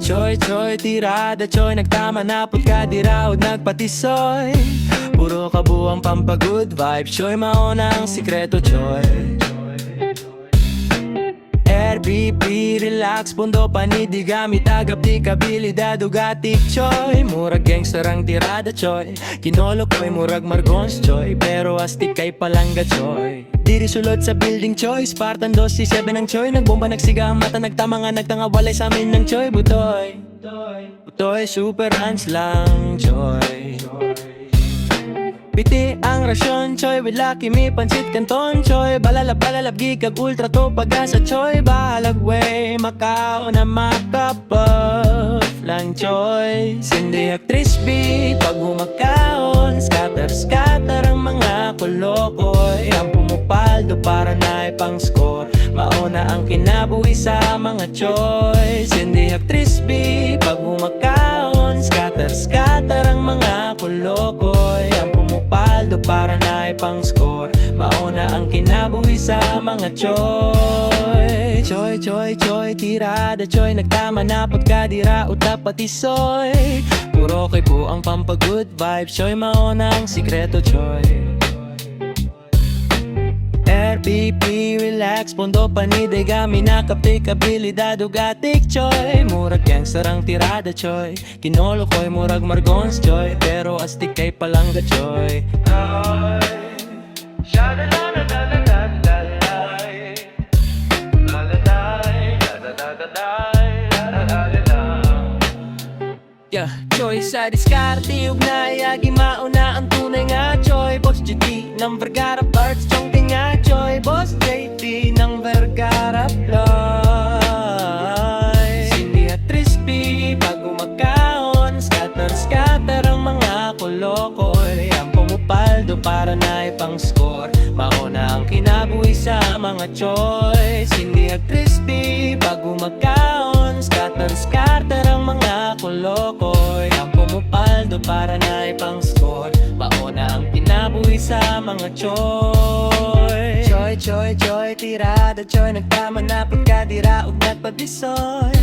Choy, choy, tirada, choy, nagtama na put ka di raw nagpatisoy. Puro kabuang pampagood vibes, choy, mauna ang sikreto, choy. RBP, relax, pundo panidi gamit agap di kabilidad ugatik, choy. Murag gangster ang tirada, choy. Kinolo ko'y murag margons, choy. Pero astik kay palangga, choy. Diri sulod sa building, choy. Spartan 2C7 ang choy. Nagbomba, nagsiga ang mata, nagtama nga, nagtanga, walay sa amin ng choy. Butoy, butoy, super hands lang, choy. Piti ang rasyon, choy. With lucky me, pansit kanton, choy. Balalab, balalab, gigag, ultra to pag-asa, choy. Balag way, Macau na makapuff lang, choy. Cindy actress B, pag humakaon. Scatter, scatter ang mga kolokoy. Ang pumupaldo para na ipang score. Mauna ang kinabuhi sa mga choy. Cindy actress B, pag humakaon. Scatter, scatter ang mga kolokoy. Ang pumupaldo para na ipang score. Mauna ang kinabuhi sa mga choy. Choy, choy, choy, tirada, choy. Nagtama na pagkadira o tapatisoy. Puro kay po ang pampagood vibes, choy. Mauna ang sikreto, choy. RPP, relax, pondo panide gami nakapte kabilidad ugatik, choy. Murag gangster ang tirada, choy. Kinolo ko'y murag margons, choy. Pero astik kay palangga, choy. Yeah, choy, sa diskarte ug naayagi mauna ang tunay nga, choy. Boss GT ng Vergara Parts, chongking nga, choy. Boss JT ng Vergara Ploy. Cindy at Crispy, pag umakaon. Scatter, scatter ang mga kolokoy. Ang pumupaldo para na ipang score. Mauna ang kinabuhi sa mga choy. Cindy at Crispy, pag umakaon. Scatter, scatter ang mga kolokoy. Ang pumupaldo para na ipang score. Mauna ang kinabuhi sa mga choy. Choy, choy, choy, tirada, choy. Nagtama na pagkadira ug nagpabisoy.